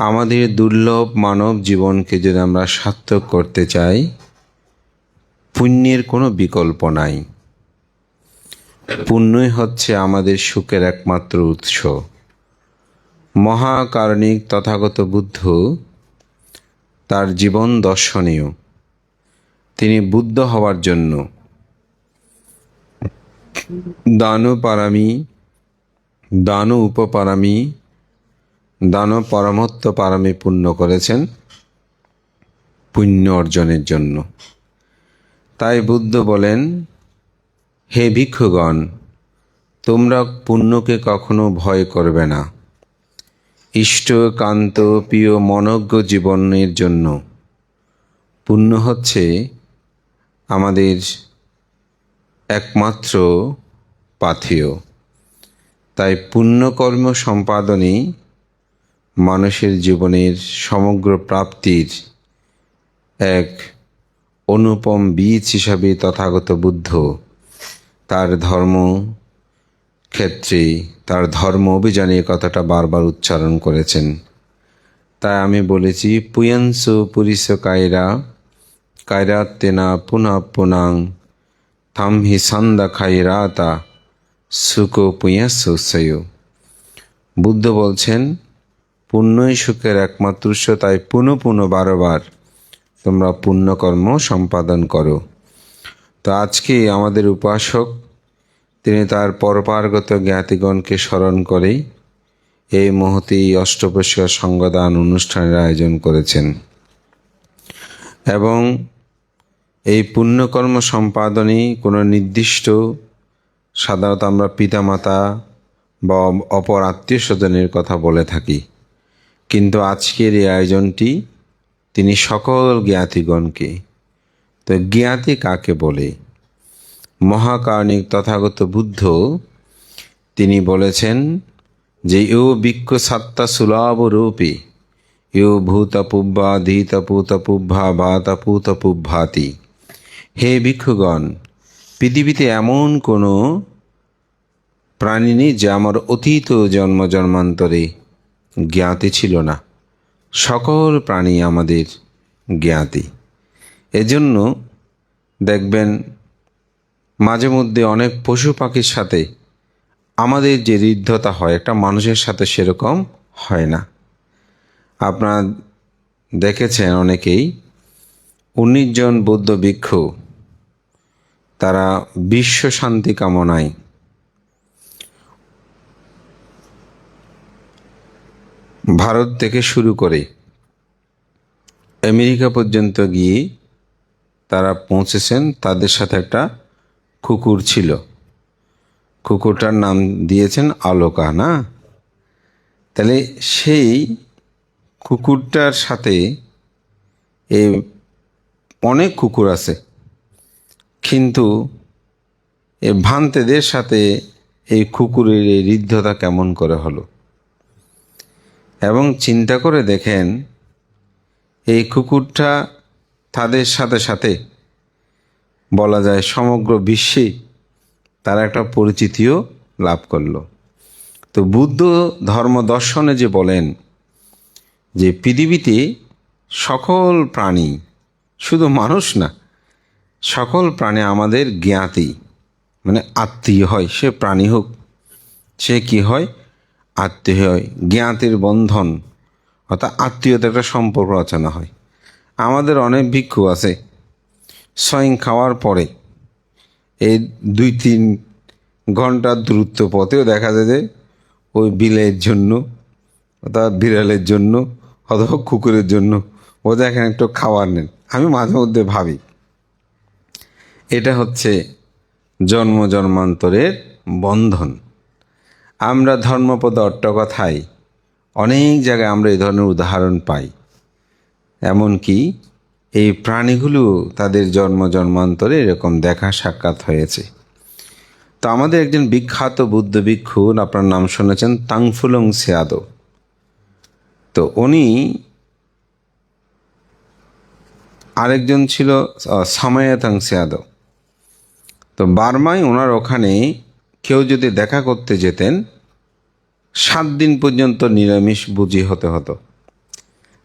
আমাদের দুর্লভ মানব জীবনকে যদি আমরা সার্থক করতে চাই, পুণ্যের কোনো বিকল্প নাই। পুণ্যই হচ্ছে আমাদের সুখের একমাত্র উৎস। মহাকারণিক তথাগত বুদ্ধ তার জীবন দর্শনীয়। তিনি বুদ্ধ হওয়ার জন্য দানপারামি, দান উপপারামি, দান পরমত্ব পারামি পুণ্য করেছেন পুণ্য অর্জনের জন্য। তাই বুদ্ধ বলেন, হে ভিক্ষুগণ, তোমরা পুণ্যকে কখনো ভয় করবে না। ইষ্ট কান্ত প্রিয় মনজ্ঞ জীবনের জন্য পুণ্য হচ্ছে আমাদের একমাত্র পাথেয়। তাই পুণ্যকর্ম সম্পাদনই মানুষের জীবনের সমগ্র প্রাপ্তির এক অনুপম বীজ হিসাবে তথাগত বুদ্ধ তার ধর্ম ক্ষেত্রে, তার ধর্ম অভিযানে কথাটা বারবার উচ্চারণ করেছেন। তাই আমি বলেছি, পুয়ংসু পুরিস কায়রা কায়রাতেনা পুনঃ পুনাং থাম হি সান্দা খাইরাতা সুকো পুয়ংসু সয়। বুদ্ধ বলছেন, পুণ্যই সুখের একমাত্র উৎস। তাই পুনঃ পুনঃ বারবার তোমরা পুণ্যকর্ম সম্পাদন করো। তো আজকে আমাদের উপাসক তিনি তার পরপারগত জ্ঞাতিগণকে স্মরণ করেই এই মহতী অষ্টপুষ্কর সঙ্গদান অনুষ্ঠানের আয়োজন করেছেন। এবং এই পুণ্যকর্ম সম্পাদনই কোনো নির্দিষ্ট, সাধারণত আমরা পিতামাতা বা অপর আত্মীয় স্বজনের কথা বলে থাকি, কিন্তু আজকের এই আয়োজনটি তিনি সকল জ্ঞাতিগণকে। তো জ্ঞাতি কাকে বলে? মহাকারণিক তথাগত বুদ্ধ তিনি বলেছেন যে, ইউ বিক্ষ সাত্তা সুলভ রূপে ইউ ভূতপুব্বা ধীতপুতপুব্বা বাতপুতপুব্ভাতি। হে ভিক্ষুগণ, পৃথিবীতে এমন কোনো প্রাণী নেই যে আমার অতীত জন্ম জন্মান্তরে জ্ঞাতি ছিল না। সকল প্রাণী আমাদের জ্ঞাতি। এজন্য দেখবেন মাঝে মধ্যে অনেক পশু পাখির সাথে আমাদের যে হৃদ্যতা হয়, একটা মানুষের সাথে সেরকম হয় না। আপনারা দেখেছেন অনেকেই 19 জন বৌদ্ধ ভিক্ষু তারা বিশ্ব শান্তি কামনায় ভারত থেকে শুরু করে আমেরিকা পর্যন্ত গিয়ে তারা পৌঁছেছেন। তাদের সাথে একটা কুকুর ছিল, কুকুরটার নাম দিয়েছেন আলোকা, না? তাহলে সেই কুকুরটার সাথে অনেক কুকুর আছে, কিন্তু এই ভান্তেদের সাথে এই কুকুরের এই হৃদ্যতা কেমন করে হলো? এবং চিন্তা করে দেখেন, এই কুকুরটা তাদের সাথে সাথে বলা যায় সমগ্র বিশ্বে তারা একটা পরিচিতিও লাভ করলো। তো বুদ্ধ ধর্ম দর্শনে যে বলেন যে পৃথিবীতে সকল প্রাণী, শুধু মানুষ না, সকল প্রাণী আমাদের জ্ঞাতি, মানে আত্মীয় হয়। সে প্রাণী হোক, সে কি হয়? আত্মীয় হয়। জ্ঞাতির বন্ধন অর্থাৎ আত্মীয়তা একটা সম্পর্ক রচনা হয়। আমাদের অনেক ভিক্ষু আছে, স্বয়ং খাওয়ার পরে এই 2-3 ঘন্টার দূরত্ব পথেও দেখা যায় যে ওই বিলের জন্য অর্থাৎ বিড়ালের জন্য অথবা কুকুরের জন্য ও দেখেন একটু খাবার নেন। আমি মাঝে মধ্যে ভাবি এটা হচ্ছে জন্ম জন্মান্তরের বন্ধন। আমরা ধর্মপদ অট্টকথায় অনেক জায়গায় আমরা এই ধরনের উদাহরণ পাই। এমনকি এই প্রাণীগুলো তাদের জন্ম জন্মান্তরে এরকম দেখা সাক্ষাৎ হয়েছে। তো আমাদের একজন বিখ্যাত বুদ্ধ ভিক্ষু, আপনার নাম শুনেছেন, তাংফুলং সেয়াদো। তো উনি, আরেকজন ছিল সামায়াতাং সেয়াদো। তো বার্মায় ওনার ওখানে কেউ যদি দেখা করতে যেতেন 7 দিন পর্যন্ত নিরামিষ ভোজী হতে হতো।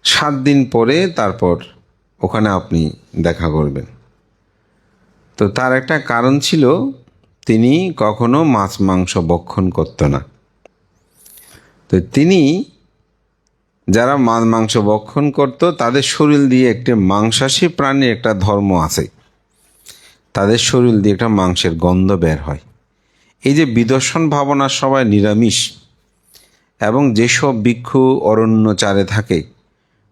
7 দিন পরে তারপর ওখানে আপনি দেখা করবেন। তো তার একটা কারণ ছিল, তিনি কখনো মাছ মাংস ভক্ষণ করত না। তো তিনি যারা মাছ মাংস ভক্ষণ করত তাদের শরীর দিয়ে একটি মাংসাশী প্রাণীর একটা ধর্ম আছে, তাদের শরীর দিয়ে একটা মাংসের গন্ধ বের হয়। এই যে বিদর্শন ভাবনার সবাই নিরামিষ, এবং যেসব ভিক্ষু অরণ্যচারে থাকে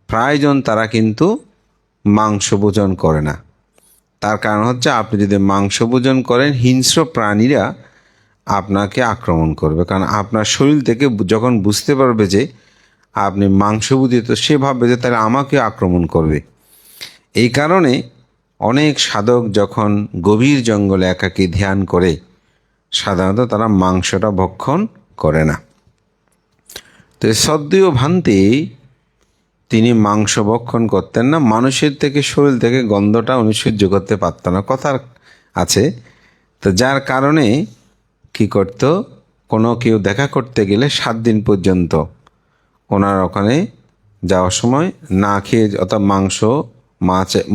প্রায়জন তারা কিন্তু মাংস ভোজন করে না। তার কারণ হচ্ছে, আপনি যদি মাংস ভোজন করেন হিংস্র প্রাণীরা আপনাকে আক্রমণ করবে, কারণ আপনার শরীর থেকে যখন বুঝতে পারবে যে আপনি মাংসভোজী, তো সে ভাববে যে তাহলে আমাকে আক্রমণ করবে। এই কারণে অনেক সাধক যখন গভীর জঙ্গলে একাকী ধ্যান করে সাধারণত তারা মাংসটা ভক্ষণ করে না। তো সদ্দীয় ভান্তি তিনি মাংস ভক্ষণ করতেন না, মানুষের থেকে শরীর থেকে গন্ধটা উনি সহ্য করতে পারত না, কথার আছে। তো যার কারণে কি করত, কোনো কেউ দেখা করতে গেলে 7 দিন পর্যন্ত ওনার ওখানে যাওয়ার সময় না খেয়ে, অর্থাৎ মাংস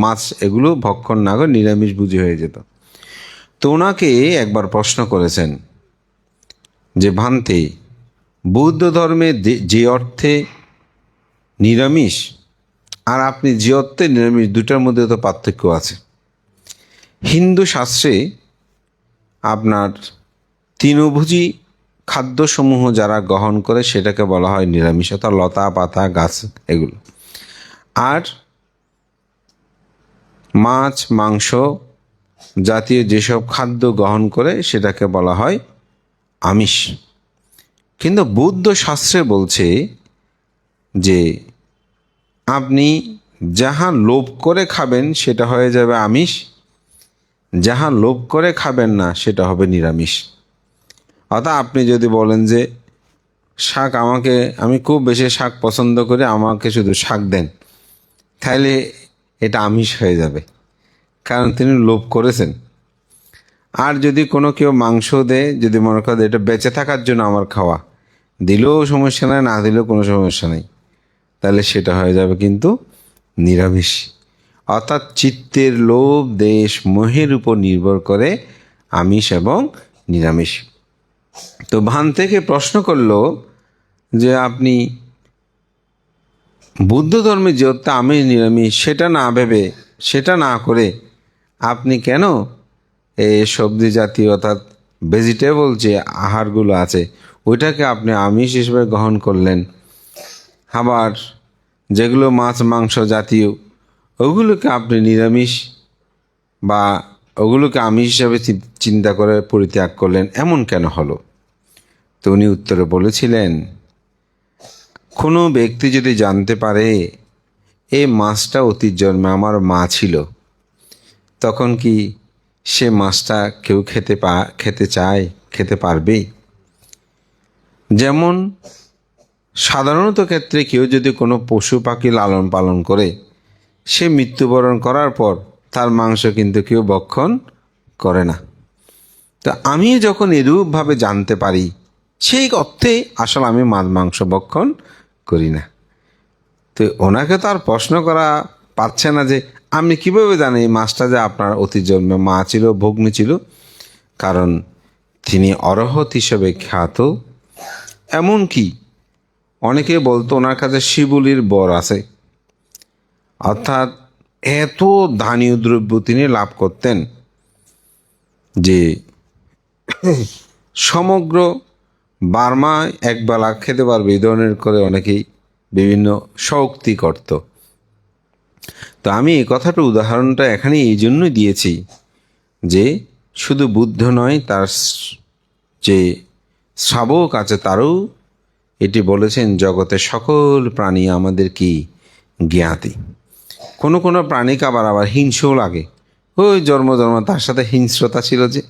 মাছ এগুলো ভক্ষণ না করে নিরামিষ ভোজী হয়ে যেত। তো ওনাকে একবার প্রশ্ন করেছেন যে, ভান্তে, বৌদ্ধ ধর্মে যে অর্থে নিরামিষ আর আপনি যে অর্থে নিরামিষ, দুটার মধ্যে তো পার্থক্য আছে। হিন্দু শাস্ত্রে আপনার তৃণভোজী খাদ্যসমূহ যারা গ্রহণ করে সেটাকে বলা হয় নিরামিষ, অর্থাৎ লতা পাতা গাছ এগুলো। আর মাছ মাংস জাতীয় যেসব খাদ্য গ্রহণ করে সেটাকে বলা হয় আমিষ। কিন্তু বৌদ্ধ শাস্ত্রে বলছে যে আপনি যাহা লোভ করে খাবেন সেটা হয়ে যাবে আমিষ, যাহা লোভ করে খাবেন না সেটা হবে নিরামিষ। অর্থাৎ আপনি যদি বলেন যে শাক আমি খুব বেশি শাক পছন্দ করি, আমাকে শুধু শাক দেন, তাহলে এটা আমিষ হয়ে যাবে, কারণ তিনি লোভ করেছেন। আর যদি কোনো কেউ মাংস দেয়, যদি মনে করে এটা বেঁচে থাকার জন্য আমার খাওয়া, দিলেও সমস্যা নেই, না দিলেও কোনো সমস্যা নেই, তাহলে সেটা হয়ে যাবে কিন্তু নিরামিষ। অর্থাৎ চিত্তের লোভ দেশ মোহের উপর নির্ভর করে আমিষ এবং নিরামিষ। তো ভান থেকে প্রশ্ন করলো যে আপনি বুদ্ধ ধর্মে যে আমিষ নিরামিষ সেটা না ভেবে, সেটা না করে আপনি কেন এই সবজি জাতীয় অর্থাৎ ভেজিটেবল যে আহারগুলো আছে ওইটাকে আপনি আমিষ হিসেবে গ্রহণ করলেন, আবার যেগুলো মাছ মাংস জাতীয় ওগুলোকে আপনি নিরামিষ বা ওগুলোকে আমিষ হিসাবে চিন্তা করে পরিত্যাগ করলেন, এমন কেন হলো? তো উনি উত্তরে বলেছিলেন, কোনো ব্যক্তি যদি জানতে পারে এই মাছটা অতীত জন্মে আমার মা ছিল, তখন কি সে মাছটা কেউ খেতে পারবে? যেমন সাধারণত ক্ষেত্রে কেউ যদি কোনো পশু পাখি লালন পালন করে, সে মৃত্যুবরণ করার পর তার মাংস কিন্তু কেউ ভক্ষণ করে না। তো আমি যখন এরূপভাবে জানতে পারি, সেই অর্থে আসলে আমি মাছ মাংস ভক্ষণ করি না। তো ওনাকে তো আর প্রশ্ন করা পাচ্ছে না যে আপনি কীভাবে জানেন এই মাছটা যে আপনার অতীত জন্মে মা ছিল, ভগ্নী ছিল, কারণ তিনি অরহত হিসেবে খ্যাত। এমনকি অনেকে বলতো ওনার কাছে শিবুলির বর আছে, অর্থাৎ এত ধানীয় দ্রব্য তিনি লাভ করতেন যে সমগ্র বার্মা একবেলা খেতে পারবে এই ধরনের করে অনেকেই বিভিন্ন শৌক্তি করত। তো আমি এই উদাহরণটা এখানে এই জন্যই দিয়েছি যে শুধু বুদ্ধ নয়, তার যে শ্রাবক আছে তারও এটি বলেছেন, জগতের সকল প্রাণী আমাদের কি জ্ঞাতি। কোনো কোনো প্রাণীকে আবার হিংসও লাগে, ওই জন্ম তার সাথে হিংস্রতা ছিল যে,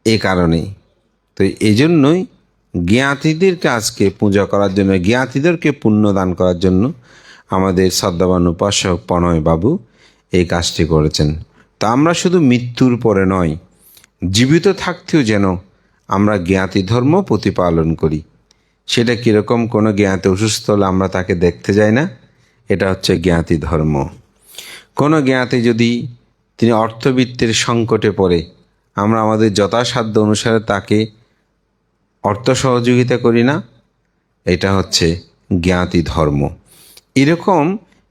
এ কারণেই। তো এই জন্যই জ্ঞাতিদেরকে আজকে পূজা করার জন্য, জ্ঞাতিদেরকে পুণ্য দান করার জন্য আমাদের শ্রদ্ধাবান উপাসক প্রণয় বাবু এই কাজটি করেছেন। তা আমরা শুধু মৃত্যুর পরে নয়, জীবিত থাকতেও যেন আমরা জ্ঞাতি ধর্ম প্রতিপালন করি। সেটা কীরকম? কোনো জ্ঞাতি অসুস্থ হলে আমরা তাকে দেখতে যাই না, এটা হচ্ছে জ্ঞাতি ধর্ম। কোনো জ্ঞাতি যদি তিনি অর্থবিত্তের সংকটে পড়ে, আমরা আমাদের যথাসাধ্য অনুসারে তাকে অর্থ সহযোগিতা করি না, এটা হচ্ছে জ্ঞাতি ধর্ম। এরকম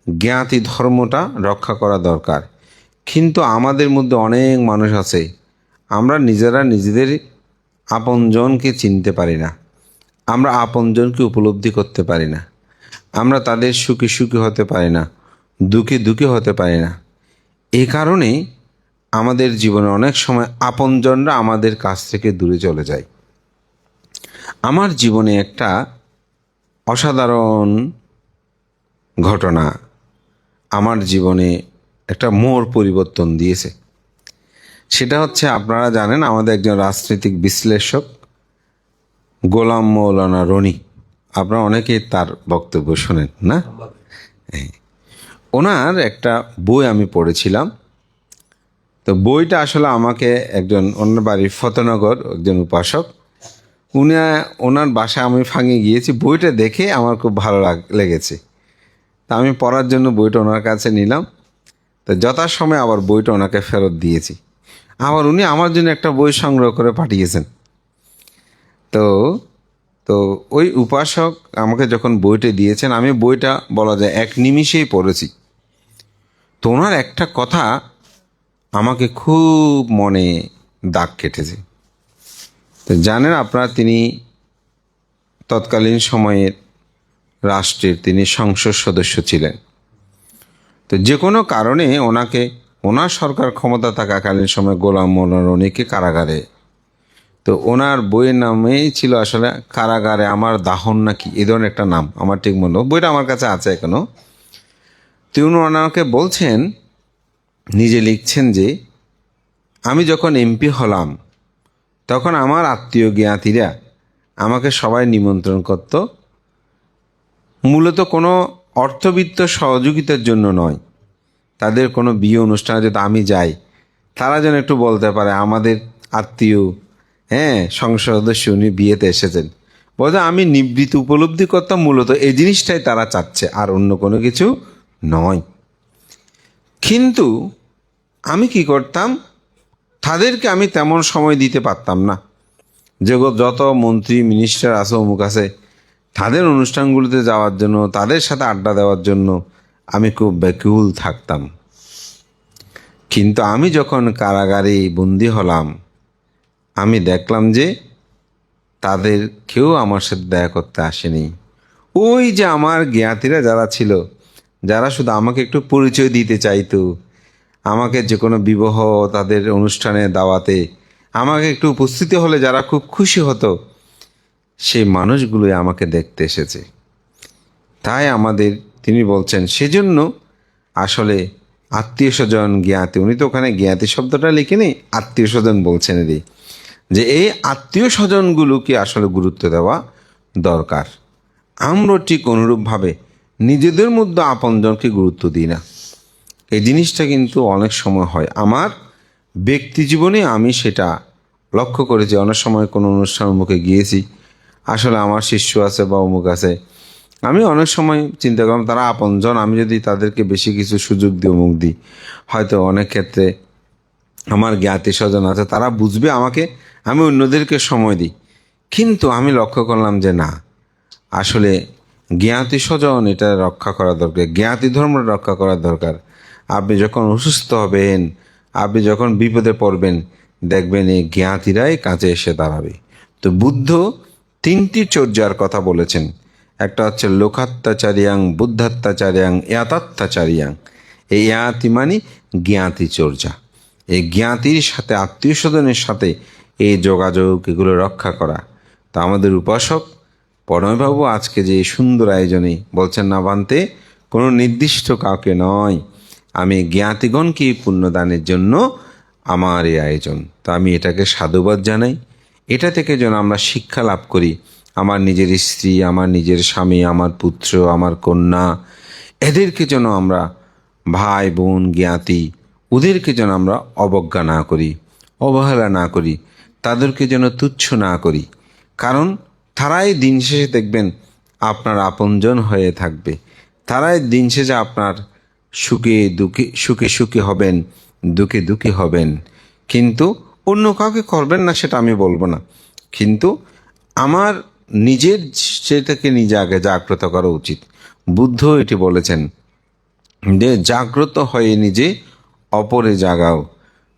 জ্ঞাতি ধর্মটা রক্ষা করা দরকার। কিন্তু আমাদের মধ্যে অনেক মানুষ আছে, আমরা নিজেরা নিজেদের আপনজনকে চিনতে পারি না, আমরা আপনজনকে উপলব্ধি করতে পারি না, আমরা তাদের সুখী সুখী হতে পারি না, দুঃখে দুঃখী হতে পারি না। এই কারণেই আমাদের জীবনে অনেক সময় আপনজনরা আমাদের কাছ থেকে দূরে চলে যায়। আমার জীবনে একটা অসাধারণ ঘটনা আমার জীবনে একটা মোড় পরিবর্তন দিয়েছে। সেটা হচ্ছে, আপনারা জানেন আমাদের একজন রাজনৈতিক বিশ্লেষক গোলাম মৌলানা রনি, আপনারা অনেকেই তার বক্তব্য শোনেন না? ওনার একটা বই আমি পড়েছিলাম। তো বইটা আসলে আমাকে একজন ওনার বাড়ির ফতেনগর একজন উপাসক, ওনার বাসায় আমি ফাঁকে গিয়েছি, বইটা দেখে আমার খুব ভালো লেগেছে। তা আমি পড়ার জন্য বইটা ওনার কাছে নিলাম। তো যথাসময়ে আবার বইটা ওনাকে ফেরত দিয়েছি। আবার উনি আমার জন্য একটা বই সংগ্রহ করে পাঠিয়েছেন। তো তো ওই উপাসক আমাকে যখন বইটা দিয়েছেন, আমি বইটা বলা যায় এক নিমিষেই পড়েছি। তো ওনার একটা কথা আমাকে খুব মনে দাগ কেটেছে। তো জানেন আপনারা, তিনি তৎকালীন সময়ের রাষ্ট্রের তিনি সংসদ সদস্য ছিলেন। তো যে কোনো কারণে ওনার সরকার ক্ষমতা থাকাকালীন সময় গোলাম মৌলানা রনিকে কারাগারে, তো ওনার বইয়ের নামেই ছিল আসলে কারাগারে আমার দাহন নাকি এ ধরনের একটা নাম, আমার ঠিক মনে, বইটা আমার কাছে আছে এখনো। তো উনি ওনাকে বলছেন, নিজে লিখছেন যে আমি যখন এমপি হলাম তখন আমার আত্মীয় জ্ঞাতিরা আমাকে সবাই নিমন্ত্রণ করত, মূলত কোনো অর্থবিত্ত সহযোগিতার জন্য নয়, তাদের কোনো বিয়ে অনুষ্ঠানে যদি আমি যাই, তারা যেন একটু বলতে পারে আমাদের আত্মীয় সংসদ সদস্য উনি বিয়েতে এসেছেন। বলতে আমি নিবৃত্ত উপলব্ধি করতাম, মূলত এই জিনিসটাই তারা চাচ্ছে, আর অন্য কোনো কিছু নয়। কিন্তু আমি কি করতাম, তাদেরকে আমি তেমন সময় দিতে পারতাম না। যত মন্ত্রী মিনিস্টার আছে অমুক আছে, তাদের অনুষ্ঠানগুলোতে যাওয়ার জন্য, তাদের সাথে আড্ডা দেওয়ার জন্য আমি খুব ব্যাকুল থাকতাম। কিন্তু আমি যখন কারাগারে বন্দি হলাম, আমি দেখলাম যে তাদের কেউ আমার সাথে দেখা করতে আসেনি। ওই যে আমার জ্ঞাতিরা যারা ছিল, যারা শুধু আমাকে একটু পরিচয় দিতে চাইতো, আমাকে যে কোনো বিবাহ তাদের অনুষ্ঠানে দাওয়াতে আমাকে একটু উপস্থিতি হলে যারা খুব খুশি হতো, সেই মানুষগুলোই আমাকে দেখতে এসেছে। তাই তিনি বলছেন, সেজন্য আসলে আত্মীয় স্বজন জ্ঞাতি, উনি তো ওখানে জ্ঞাতি শব্দটা লিখেনি, আত্মীয় স্বজন বলছেন এরই, যে এই আত্মীয় স্বজনগুলোকে আসলে গুরুত্ব দেওয়া দরকার। আমরা ঠিক অনুরূপভাবে নিজেদের মধ্যে আপনজনকে গুরুত্ব দিই না। এই জিনিসটা কিন্তু অনেক সময় হয়। আমার ব্যক্তি জীবনে আমি সেটা লক্ষ্য করেছি। অনেক সময় কোনো অনুষ্ঠান মুখে গিয়েছি, আসলে আমার শিষ্য আছে বা অমুক আছে, আমি অনেক সময় চিন্তা করলাম তারা আপনজন, আমি যদি তাদেরকে বেশি কিছু সুযোগ দিই, অমুক দিই, হয়তো অনেক ক্ষেত্রে আমার জ্ঞাতি স্বজন আছে, তারা বুঝবে আমাকে, আমি অন্যদেরকে সময় দিই। কিন্তু আমি লক্ষ্য করলাম যে না, আসলে জ্ঞাতি স্বজন এটা রক্ষা করা দরকার, জ্ঞাতি ধর্মটা রক্ষা করা দরকার। আপনি যখন অসুস্থ হবেন, আপনি যখন বিপদে পড়বেন, দেখবেন এই জ্ঞাতিরাই কাজে এসে দাঁড়াবে। তো বুদ্ধ 3টি চর্যার কথা বলেছেন। একটা হচ্ছে লোকাত্যাচারিয়াং, বুদ্ধাত্যাচারিয়াং, ইয়াতাত্যাচারিয়াং। এই ইয়াতি মানে জ্ঞাতি চর্যা। এই জ্ঞাতির সাথে, আত্মীয় স্বজনের সাথে এই যোগাযোগ, এগুলো রক্ষা করা। তা আমাদের উপাসক প্রণয়বাবু আজকে যে সুন্দর আয়োজনে বলছেন, না বানতে কোনো নির্দিষ্ট কাউকে নয়, আমি জ্ঞাতিগণকে পুণ্যদানের জন্য আমার এই আয়োজন। তো আমি এটাকে সাধুবাদ জানাই। এটা থেকে যেন আমরা শিক্ষা লাভ করি, আমার নিজের স্ত্রী, আমার নিজের স্বামী, আমার পুত্র, আমার কন্যা, এদেরকে যেন আমরা ভাই বোন জ্ঞাতি, ওদেরকে যেন আমরা অবজ্ঞা না করি, অবহেলা না করি, তাদেরকে যেন তুচ্ছ না করি। কারণ তারাই দিন শেষে দেখবেন আপনার আপনজন হয়ে থাকবে, তারাই দিন শেষে আপনার সুখে সুখে হবেন, দুঃখে দুঃখী হবেন। কিন্তু অন্য কাউকে করবেন না সেটা আমি বলবো না, কিন্তু আমার নিজের সেটাকে নিজে আগে জাগ্রত করা উচিত। বুদ্ধ এটি বলেছেন যে জাগ্রত হয়ে নিজে অপরে জাগাও,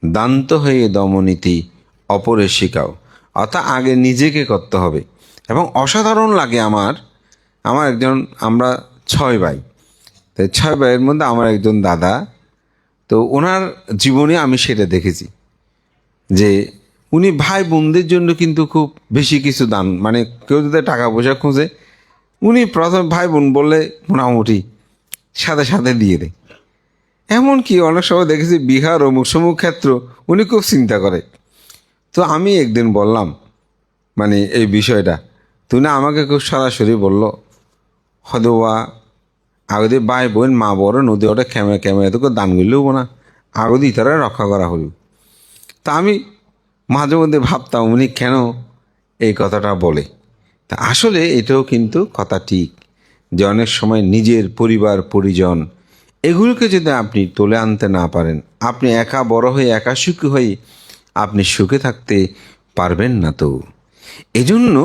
দান্ত হয়ে দমনীতি অপরে শিখাও। অর্থাৎ আগে নিজেকে করতে হবে। এবং অসাধারণ লাগে আমার আমার একজন, আমরা 6 ভাই, তো 6 ভাইয়ের মধ্যে আমার একজন দাদা, তো ওনার জীবনে আমি সেটা দেখেছি যে উনি ভাই বোনদের জন্য কিন্তু খুব বেশি কিছু দান, মানে কেউ যদি টাকা পয়সা খোঁজে উনি প্রথম ভাই বোন বললে মোটামুটি সাথে সাথে দিয়ে দেয়। এমনকি অনেক সময় দেখেছি বিহার অমুক সমুক ক্ষেত্র উনি খুব চিন্তা করে। তো আমি একদিন বললাম মানে এই বিষয়টা, তুই না আমাকে খুব সরাসরি বললো, হদোয়া আগদি ভাই বোন মা বড় নদী ওটা খেমে খেমে এত দান করলেও না, আগদি তারা রক্ষা করা হল। তা আমি মাঝে মধ্যে ভাবতাম উনি কেন এই কথাটা বলে। তা আসলে এটাও কিন্তু কথা ঠিক যে অনেক সময় নিজের পরিবার পরিজন এগুলোকে যদি আপনি তুলে আনতে না পারেন, আপনি একা বড় হয়ে একা সুখী হয়ে আপনি সুখে থাকতে পারবেন না। তো এজন্য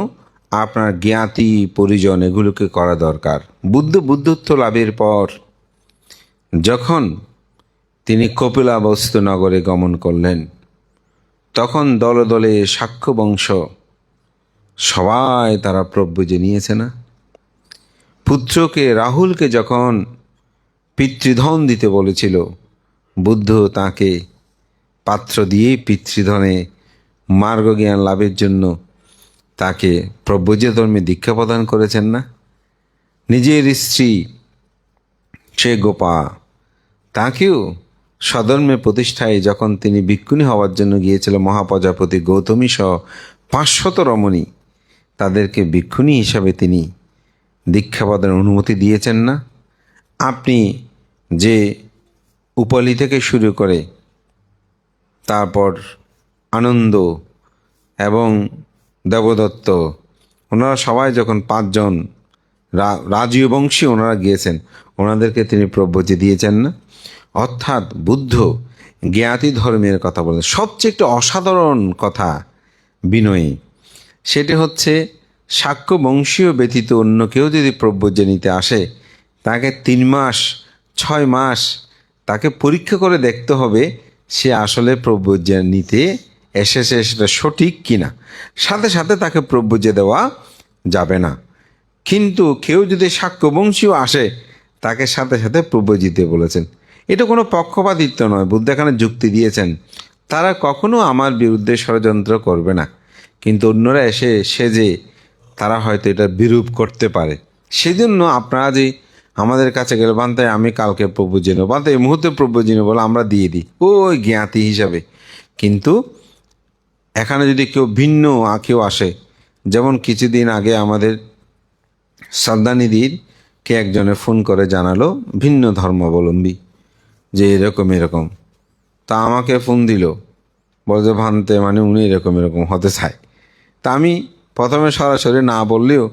আপনার জ্ঞাতি পরিজন এগুলোকে করা দরকার। বুদ্ধত্ব লাভের পর যখন তিনি কপিলাবস্তু নগরে গমন করলেন, তখন দলে দলে শাক্য বংশ সবাই তারা প্রব্রজে নিয়েছে না। পুত্রকে রাহুলকে যখন পিতৃধন দিতে বলেছিল, বুদ্ধ তাকে পাত্র দিয়ে পিতৃধনে মার্গজ্ঞান লাভের জন্য তাকে প্রব্রজ ধর্মে দীক্ষা প্রদান করেছেন না। নিজের স্ত্রী সে গোপা, তাকেও স্বধর্মে প্রতিষ্ঠায় যখন তিনি ভিক্ষুণী হওয়ার জন্য গিয়েছিল, মহাপ্রজাপতি গৌতমী সহ 500 রমণী, তাদেরকে ভিক্ষুণী হিসাবে তিনি দীক্ষা প্রদানের অনুমতি দিয়েছেন না। আপনি যে উপালি থেকে শুরু করে তারপর আনন্দ এবং দেবদত্ত, ওনারা সবাই যখন 5 জন রাজীয় বংশী ওনারা গিয়েছেন, ওনাদেরকে তিনি প্রব্রজে দিয়েছেন না। অর্থাৎ বুদ্ধ জ্ঞাতি ধর্মের কথা বলেন। সবচেয়ে একটা অসাধারণ কথা বিনয়ী, সেটি হচ্ছে শাক্য বংশীয় ব্যতীত অন্য কেউ যদি প্রব্রজে নিতে আসে, তাকে 3 মাস 6 মাস তাকে পরীক্ষা করে দেখতে হবে সে আসলে প্রব্রজে নিতে এসেছে সেটা সঠিক কিনা। সাথে সাথে তাকে প্রব্রজে দেওয়া যাবে না। কিন্তু কেউ যদি শাক্যবংশীয় আসে তাকে সাথে সাথে প্রব্রজিতে বলেছেন। এটা কোনো পক্ষপাতিত্ব নয়, বুদ্ধ এখানে যুক্তি দিয়েছেন তারা কখনো আমার বিরুদ্ধে ষড়যন্ত্র করবে না, কিন্তু অন্যরা এসে সেজে তারা হয়তো এটা বিরূপ করতে পারে। সেজন্য আপনারা যে আমাদের কাছে গেলে বান্তায় আমি কালকে প্রব্রজে নেব, বান্তায় এই মুহূর্তে প্রব্রজে নেব বলে আমরা দিয়ে দিই ওই জ্ঞাতি হিসাবে। কিন্তু এখানে যদি কেউ ভিন্ন কেউ আসে, যেমন কিছুদিন আগে আমাদের শ্রদ্ধানিধির কে একজনে ফোন করে জানালো ভিন্ন ধর্মাবলম্বী যে এরকম, তা আমাকে ফোন দিল, বলছে ভান্তে মানে উনি এরকম হতে চায়। তা আমি প্রথমে সরাসরি না বললেও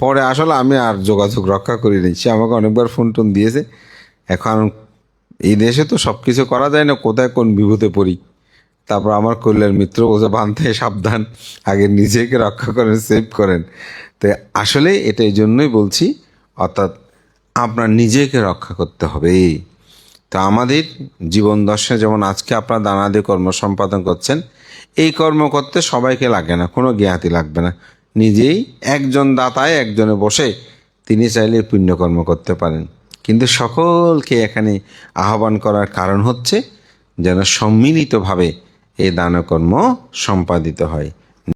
পরে আসলে আমি আর যোগাযোগ রক্ষা করি নি। সে আমাকে অনেকবার ফোন টোন দিয়েছে। এখন এই দেশে তো সব কিছু করা যায় না, কোথায় কোন বিভূতে পড়ি। তারপর আমার কল্যাণ মিত্র বলছে বাঁধতে সাবধান, আগে নিজেকে রক্ষা করেন, সেভ করেন। তো আসলে এটা এই জন্যই বলছি, অর্থাৎ আপনার নিজেকে রক্ষা করতে হবে। তা আমাদের জীবন দর্শনে যেমন আজকে আপনার দানাদি কর্ম সম্পাদন করছেন, এই কর্ম করতে সবাইকে লাগে না, কোনো জ্ঞাতি লাগবে না। নিজেই একজন দাতায় একজনে বসে তিনি চাইলে পুণ্যকর্ম করতে পারেন। কিন্তু সকলকে এখানে আহ্বান করার কারণ হচ্ছে যেন সম্মিলিতভাবে এই দানকর্ম সম্পাদিত হয়।